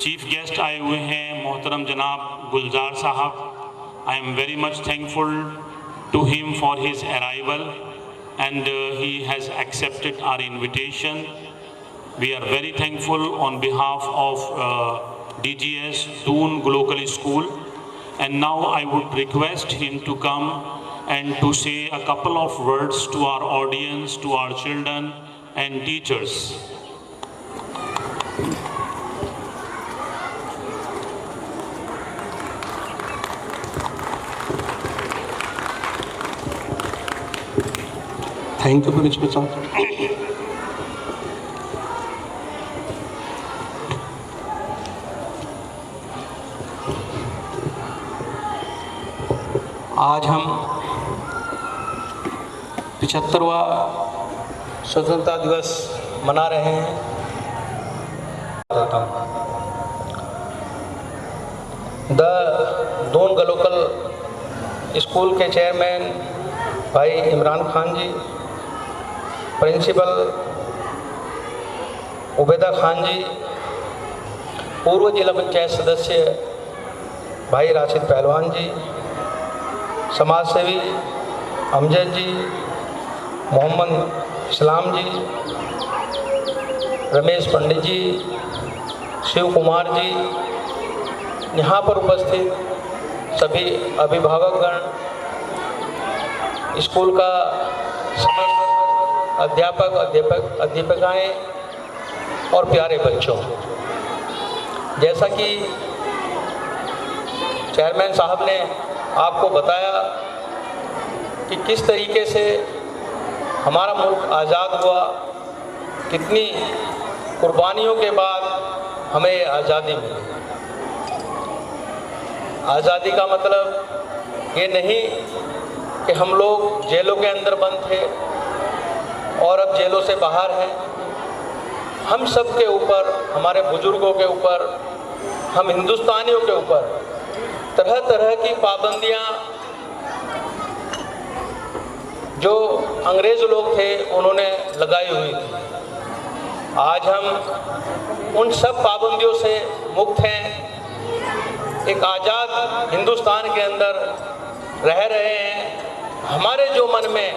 Chief guest आए हुए हैं मोहतरम जनाब गुलजार साहब। I am very much thankful to him for his arrival and he has accepted our invitation. We are very thankful on behalf of DGS Doon Global School, and now I would request him to come and to say a couple of words to our audience, to our children and teachers. Thank you, Principal Sir. आज हम 75वां स्वतंत्रता दिवस मना रहे हैं। The Doon local school के chairman भाई इमरान खान जी, principal Ubaida Khan जी, पूर्व जिला पंचायत सदस्य भाई राशिद पहलवान जी, समाज सेवी अमजद जी, मोहम्मद इस्लाम जी, रमेश पंडित जी, शिव कुमार जी, यहाँ पर उपस्थित सभी अभिभावकगण, स्कूल का समस्त अध्यापक अध्यापिकाएँ और प्यारे बच्चों, जैसा कि चेयरमैन साहब ने आपको बताया कि किस तरीके से हमारा मुल्क आज़ाद हुआ, कितनी कुर्बानियों के बाद हमें आज़ादी मिली। आज़ादी का मतलब ये नहीं कि हम लोग जेलों के अंदर बंद थे और अब जेलों से बाहर हैं। हम सब के ऊपर, हमारे बुजुर्गों के ऊपर, हम हिंदुस्तानियों के ऊपर तरह तरह की पाबंदियां जो अंग्रेज़ लोग थे उन्होंने लगाई हुई थी। आज हम उन सब पाबंदियों से मुक्त हैं, एक आज़ाद हिंदुस्तान के अंदर रह रहे हैं। हमारे जो मन में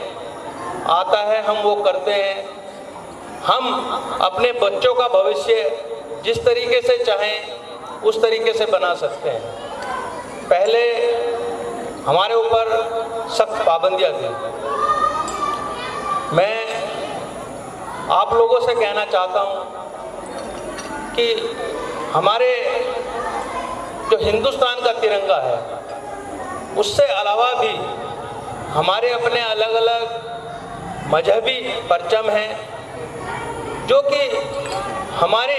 आता है हम वो करते हैं। हम अपने बच्चों का भविष्य जिस तरीके से चाहें उस तरीके से बना सकते हैं। पहले हमारे ऊपर सख्त पाबंदियां थी। मैं आप लोगों से कहना चाहता हूं कि हमारे जो हिंदुस्तान का तिरंगा है उससे अलावा भी हमारे अपने अलग अलग मजहबी परचम हैं जो कि हमारे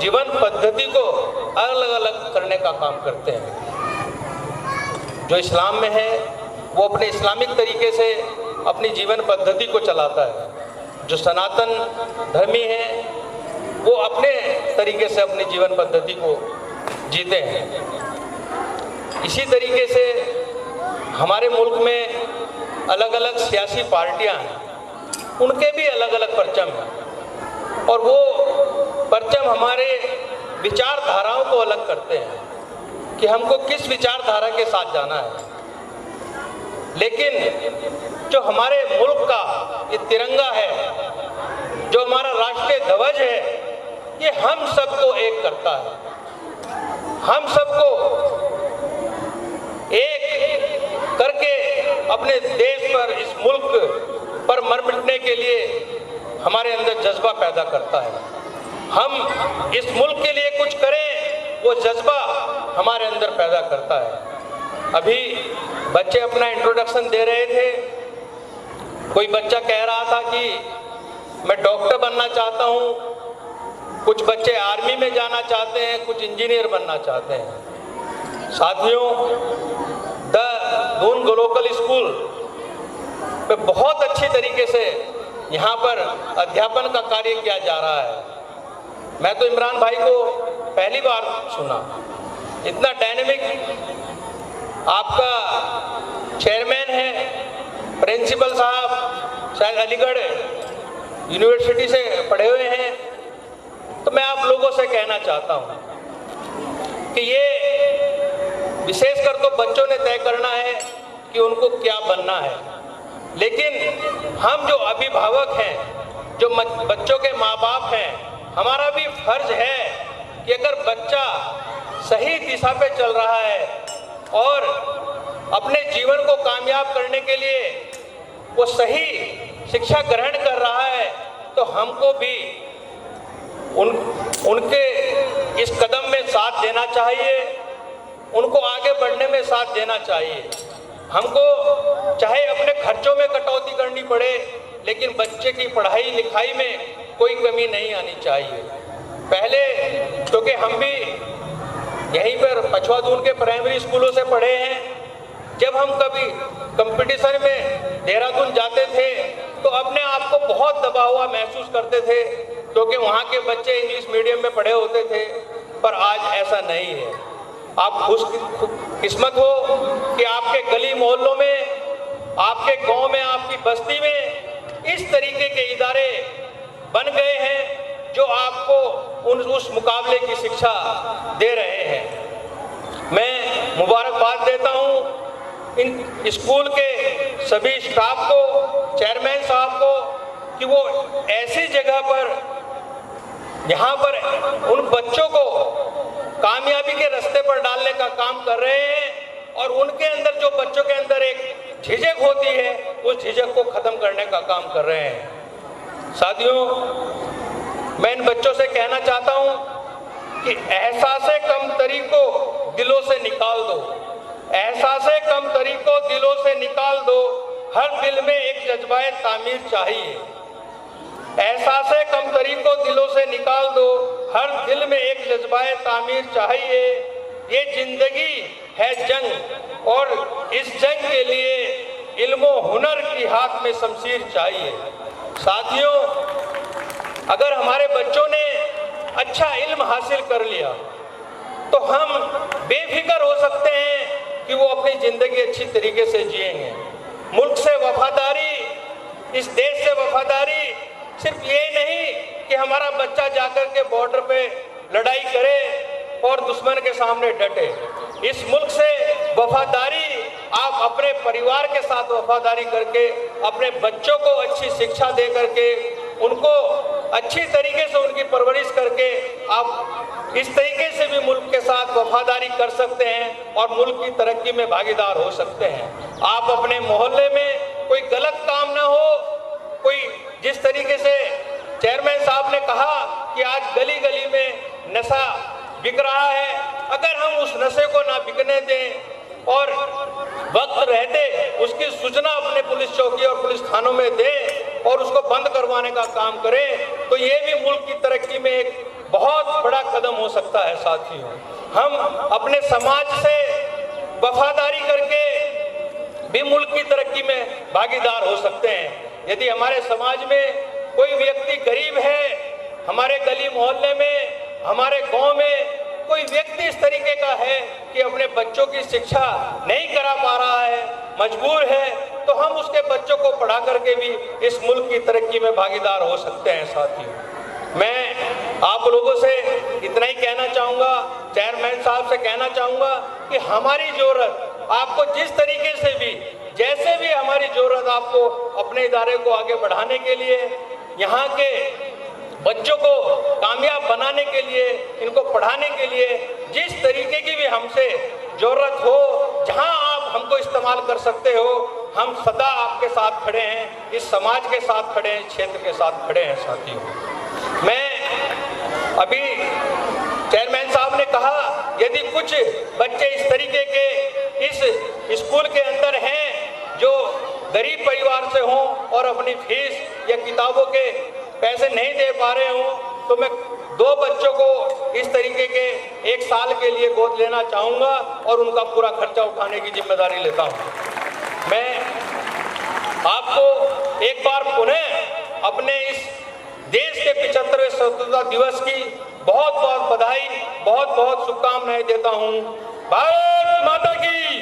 जीवन पद्धति को अलग अलग करने का काम करते हैं। जो इस्लाम में है वो अपने इस्लामिक तरीके से अपनी जीवन पद्धति को चलाता है, जो सनातन धर्मी है वो अपने तरीके से अपनी जीवन पद्धति को जीते हैं। इसी तरीके से हमारे मुल्क में अलग अलग सियासी पार्टियां हैं, उनके भी अलग अलग परचम हैं और वो परचम हमारे विचारधाराओं को अलग करते हैं कि हमको किस विचारधारा के साथ जाना है। लेकिन जो हमारे मुल्क का ये तिरंगा है, जो हमारा राष्ट्रीय ध्वज है, ये हम सबको एक करता है। हम सबको एक करके अपने देश पर, इस मुल्क पर मर मिटने के लिए हमारे अंदर जज्बा पैदा करता है। हम इस मुल्क के लिए कुछ करें, वो जज्बा हमारे अंदर पैदा करता है। अभी बच्चे अपना इंट्रोडक्शन दे रहे थे। कोई बच्चा कह रहा था कि मैं डॉक्टर बनना चाहता हूँ, कुछ बच्चे आर्मी में जाना चाहते हैं, कुछ इंजीनियर बनना चाहते हैं। साथियों, द दून लोकल स्कूल पे बहुत अच्छी तरीके से यहाँ पर अध्यापन का कार्य किया जा रहा है। मैं तो इमरान भाई को पहली बार सुना, इतना डायनेमिक आपका चेयरमैन है। प्रिंसिपल साहब शायद अलीगढ़ यूनिवर्सिटी से पढ़े हुए हैं। तो मैं आप लोगों से कहना चाहता हूँ कि ये विशेषकर तो बच्चों ने तय करना है कि उनको क्या बनना है, लेकिन हम जो अभिभावक हैं, जो बच्चों के माँ बाप हैं, हमारा भी फर्ज है कि अगर बच्चा सही दिशा पे चल रहा है और अपने जीवन को कामयाब करने के लिए वो सही शिक्षा ग्रहण कर रहा है, तो हमको भी उनके इस कदम में साथ देना चाहिए, उनको आगे बढ़ने में साथ देना चाहिए। हमको चाहे अपने खर्चों में कटौती करनी पड़े, लेकिन बच्चे की पढ़ाई लिखाई में कोई कमी नहीं आनी चाहिए। पहले क्योंकि हम भी यहीं पर पछवादून के प्राइमरी स्कूलों से पढ़े हैं, जब हम कभी कंपटीशन में देहरादून जाते थे तो अपने आप को बहुत दबा हुआ महसूस करते थे, क्योंकि वहाँ के बच्चे इंग्लिश मीडियम में पढ़े होते थे। पर आज ऐसा नहीं है। आप खुशकिस्मत हो कि आपके गली मोहल्लों में, आपके गांव में, आपकी बस्ती में इस तरीके के इदारे बन गए हैं जो आपको उस मुकाबले की शिक्षा दे रहे हैं। मैं मुबारकबाद देता हूँ इन स्कूल के सभी स्टाफ को, चेयरमैन साहब को, कि वो ऐसी जगह पर, यहाँ पर उन बच्चों को कामयाबी के रास्ते पर डालने का काम कर रहे हैं और उनके अंदर जो बच्चों के अंदर एक झिझक होती है, उस झिझक को खत्म करने का काम कर रहे हैं। साथियों, मैं इन बच्चों से कहना चाहता हूँ कि एहसासे कम तरीकों दिलों से निकाल दो, एहसासे कम तरीकों दिलों से निकाल दो, हर दिल में एक जज्बाए तामीर चाहिए। एहसासे कम तरीकों दिलों से निकाल दो, हर दिल में एक जज्बाए तामीर चाहिए। ये जिंदगी है जंग और इस जंग के लिए इल्म और हुनर की हाथ में शमशीर चाहिए। साथियों, अगर हमारे बच्चों ने अच्छा इल्म हासिल कर लिया तो हम बेफिक्र हो सकते हैं कि वो अपनी जिंदगी अच्छी तरीके से जिएंगे। मुल्क से वफादारी, इस देश से वफादारी सिर्फ ये नहीं कि हमारा बच्चा जाकर के बॉर्डर पे लड़ाई करे और दुश्मन के सामने डटे। इस मुल्क से वफादारी आप अपने परिवार के साथ वफादारी करके, अपने बच्चों को अच्छी शिक्षा दे करके, उनको अच्छी तरीके से उनकी परवरिश करके आप इस तरीके से भी मुल्क के साथ वफादारी कर सकते हैं और मुल्क की तरक्की में भागीदार हो सकते हैं। आप अपने मोहल्ले में कोई गलत काम ना हो, कोई जिस तरीके से चेयरमैन साहब ने कहा कि आज गली गली में नशा बिक रहा है, अगर हम उस नशे को ना बिकने दें और वक्त रहते उसकी सूचना अपने पुलिस चौकी और पुलिस थानों में दें और उसको बंद करवाने का काम करें, तो ये भी मुल्क की तरक्की में एक बहुत बड़ा कदम हो सकता है। साथियों, हम अपने समाज से वफादारी करके भी मुल्क की तरक्की में भागीदार हो सकते हैं। यदि हमारे समाज में कोई व्यक्ति गरीब है, हमारे गली मोहल्ले में, हमारे गांव में कोई व्यक्ति इस तरीके का है कि अपने बच्चों की शिक्षा नहीं करा पा रहा है, मजबूर है, तो हम उसके बच्चों को पढ़ा करके भी इस मुल्क की तरक्की में भागीदार हो सकते हैं। साथियों, मैं आप लोगों से इतना ही कहना चाहूँगा, चेयरमैन साहब से कहना चाहूँगा कि हमारी ज़रूरत आपको जिस तरीके से भी, जैसे भी हमारी ज़रूरत आपको अपने इदारे को आगे बढ़ाने के लिए, यहाँ के बच्चों को कामयाब बनाने के लिए, इनको पढ़ाने के लिए जिस तरीके की भी हमसे ज़रूरत हो, जहाँ आप हमको इस्तेमाल कर सकते हो, हम सदा आपके साथ खड़े हैं, इस समाज के साथ खड़े हैं, क्षेत्र के साथ खड़े हैं। साथियों, मैं अभी चेयरमैन साहब ने कहा यदि कुछ बच्चे इस तरीके के इस स्कूल के अंदर हैं जो गरीब परिवार से हों और अपनी फीस या किताबों के पैसे नहीं दे पा रहे हों, तो मैं 2 बच्चों को इस तरीके के 1 साल के लिए गोद लेना चाहूँगा और उनका पूरा खर्चा उठाने की जिम्मेदारी लेता हूँ। मैं आपको एक बार पुनः अपने इस देश के 75वें स्वतंत्रता दिवस की बहुत बहुत बधाई, बहुत बहुत शुभकामनाएं देता हूँ। भारत माता की।